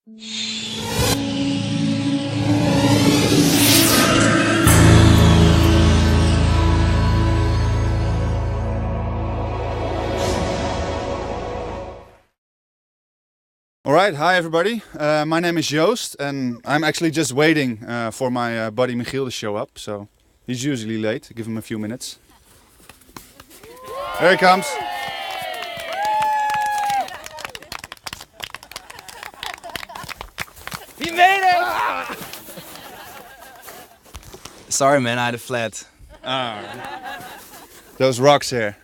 Alright, hi everybody. My name is Joost and I'm actually just waiting for my buddy Michiel to show up. So he's usually late. Give him a few minutes. There he comes. He made it! Sorry man, I had a flat. Those rocks here.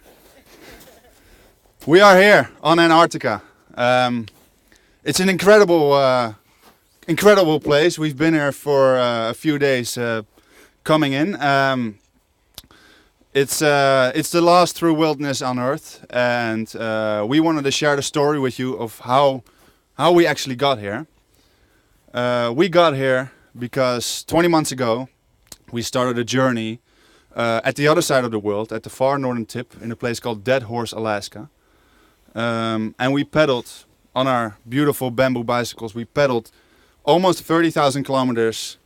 We are here on Antarctica. It's an incredible place. We've been here for a few days coming in. It's the last true wilderness on Earth, and we wanted to share the story with you of how we actually got here. We got here because 20 months ago we started a journey at the other side of the world, at the far northern tip, in a place called Whitehorse, Alaska. And we pedaled on our beautiful bamboo bicycles. We pedaled almost 30,000 kilometers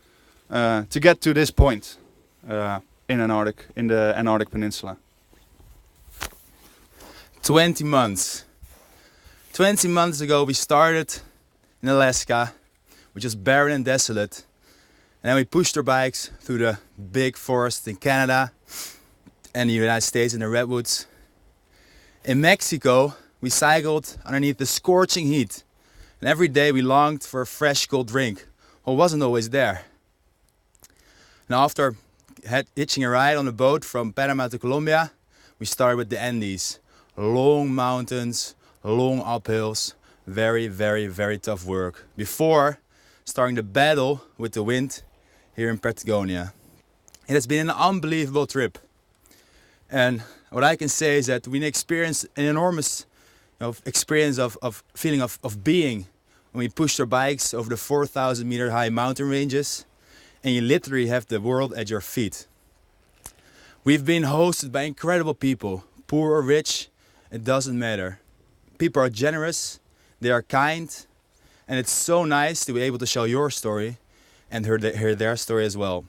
to get to this point in the Antarctic Peninsula. 20 months. 20 months ago we started in Alaska, which is barren and desolate. And then we pushed our bikes through the big forests in Canada and the United States in the redwoods. In Mexico, we cycled underneath the scorching heat, and every day we longed for a fresh cold drink, what wasn't always there. Now after hitching a ride on a boat from Panama to Colombia, we started with the Andes. Long mountains, long uphills, very, very, very tough work, before starting the battle with the wind here in Patagonia. It has been an unbelievable trip. And what I can say is that we experienced an enormous experience of feeling of being when we pushed our bikes over the 4,000 meter high mountain ranges, and you literally have the world at your feet. We've been hosted by incredible people, poor or rich, it doesn't matter. People are generous, they are kind, and it's so nice to be able to show your story and hear their story as well.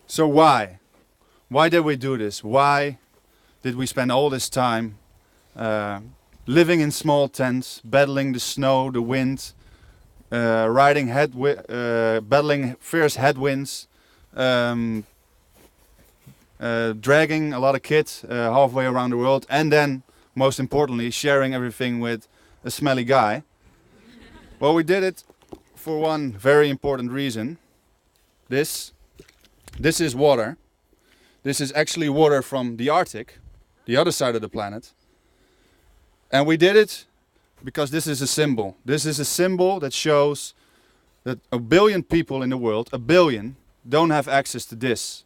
So why? Why did we do this? Why did we spend all this time living in small tents, battling the snow, the wind, battling fierce headwinds, dragging a lot of kids halfway around the world, and then, most importantly, sharing everything with a smelly guy? Well, we did it for one very important reason. This is water. This is actually water from the Arctic, the other side of the planet. And we did it because this is a symbol. This is a symbol that shows that 1 billion people in the world, 1 billion, don't have access to this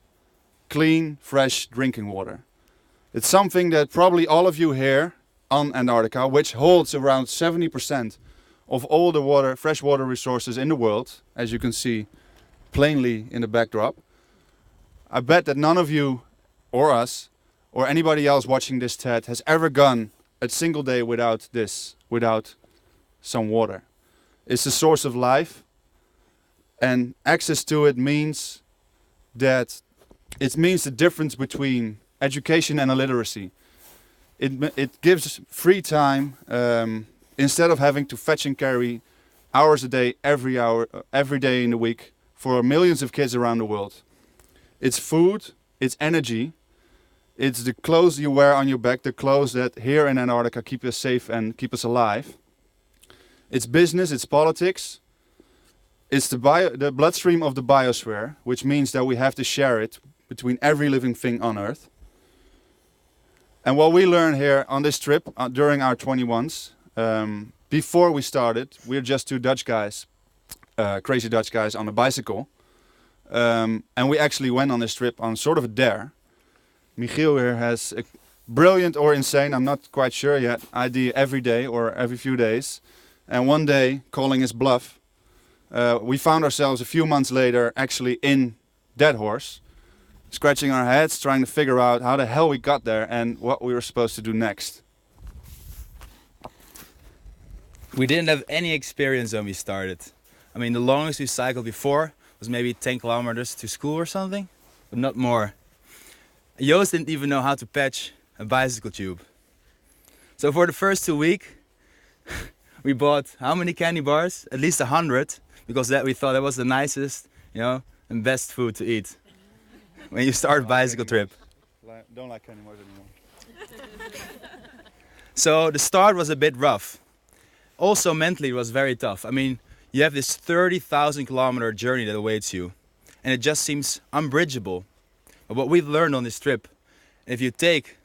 clean, fresh drinking water. It's something that probably all of you here on Antarctica, which holds around 70% of all the freshwater resources in the world, as you can see plainly in the backdrop. I bet that none of you, or us, or anybody else watching this TED has ever gone a single day without this, without some water. It's a source of life, and access to it means that it means the difference between education and illiteracy. It gives free time instead of having to fetch and carry hours a day, every day in the week for millions of kids around the world. It's food, it's energy, it's the clothes you wear on your back, the clothes that here in Antarctica keep us safe and keep us alive. It's business, it's politics, it's the bloodstream of the biosphere, which means that we have to share it between every living thing on Earth. And what we learned here on this trip during our 21s, before we started, we're just two Dutch guys, crazy Dutch guys on a bicycle. And we actually went on this trip on sort of a dare. Michiel here has a brilliant or insane, I'm not quite sure yet, idea every day or every few days. And one day, calling his bluff, we found ourselves a few months later actually in Whitehorse, scratching our heads, trying to figure out how the hell we got there and what we were supposed to do next. we didn't have any experience when we started. I mean, the longest we cycled before was maybe 10 kilometers to school or something, but not more. Joost didn't even know how to patch a bicycle tube. So for the first 2 weeks, we bought how many candy bars? At least 100, because that we thought that was the nicest, you know, and best food to eat when you start a bicycle trip. Don't like candy bars anymore. So the start was a bit rough. Also mentally it was very tough. I mean, you have this 30,000 kilometer journey that awaits you, and it just seems unbridgeable. But what we've learned on this trip, if you take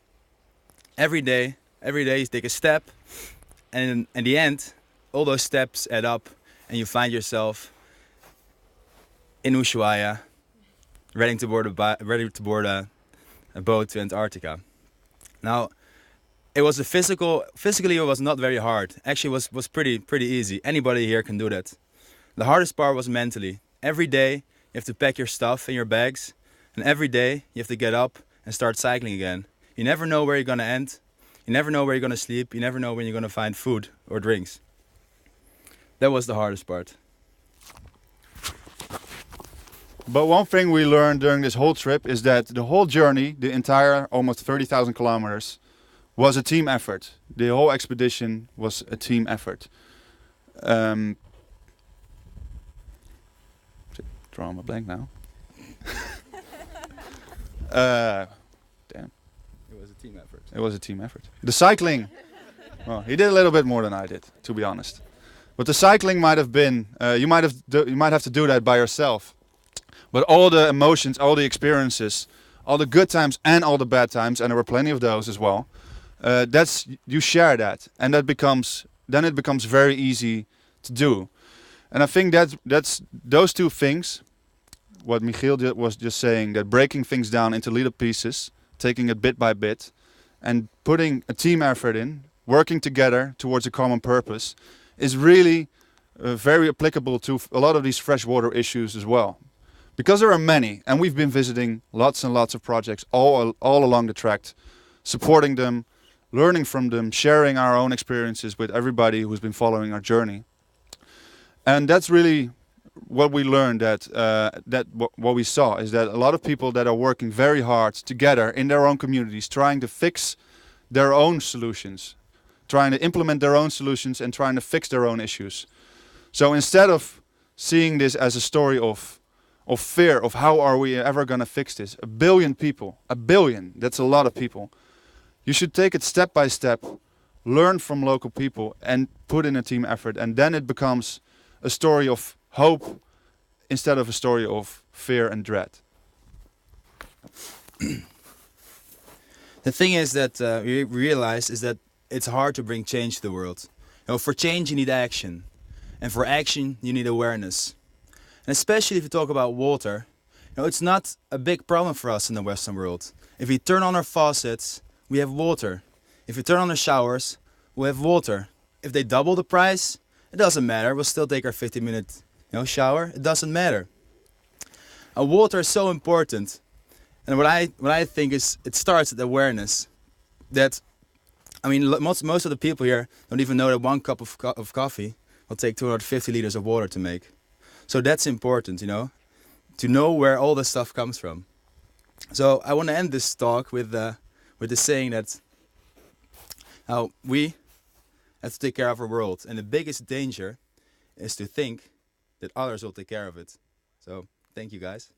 every day you take a step, and in the end, all those steps add up, and you find yourself in Ushuaia, ready to board a boat to Antarctica. Now, it was physically it was not very hard. Actually, it was pretty easy. Anybody here can do that. The hardest part was mentally. Every day you have to pack your stuff in your bags, and every day you have to get up and start cycling again. You never know where you're gonna end. You never know where you're gonna sleep. You never know when you're gonna find food or drinks. That was the hardest part. But one thing we learned during this whole trip is that the whole journey, the entire almost 30,000 kilometers, was a team effort. The whole expedition was a team effort. Drawing a blank now. Damn. It was a team effort. It was a team effort. The cycling, well, he did a little bit more than I did, to be honest. But the cycling might have been, you might have to do that by yourself. But all the emotions, all the experiences, all the good times and all the bad times, and there were plenty of those as well. You share that, and then it becomes very easy to do. And I think that's those two things. What Michiel was just saying, that breaking things down into little pieces, taking it bit by bit, and putting a team effort in, working together towards a common purpose, is really very applicable to a lot of these freshwater issues as well. Because there are many, and we've been visiting lots and lots of projects all along the tract, supporting them, learning from them, sharing our own experiences with everybody who's been following our journey. And that's really what we learned, what we saw is that a lot of people that are working very hard together in their own communities, trying to fix their own solutions, trying to implement their own solutions and trying to fix their own issues. So instead of seeing this as a story of fear, of how are we ever going to fix this, 1 billion people, 1 billion, that's a lot of people. You should take it step by step, learn from local people and put in a team effort, and then it becomes a story of hope instead of a story of fear and dread. The thing is that we realize is that it's hard to bring change to the world. You know, for change you need action, and for action you need awareness. And especially if you talk about water, you know, it's not a big problem for us in the Western world. If we turn on our faucets, we have water. If we turn on the showers, we have water. If they double the price, it doesn't matter. We'll still take our 15-minute, shower. It doesn't matter. Water is so important. And what I think is it starts with awareness. That, I mean, most of the people here don't even know that 1 cup of coffee will take 250 liters of water to make. So that's important, to know where all this stuff comes from. So I want to end this talk with the saying that we have to take care of our world, and the biggest danger is to think that others will take care of it. So thank you guys.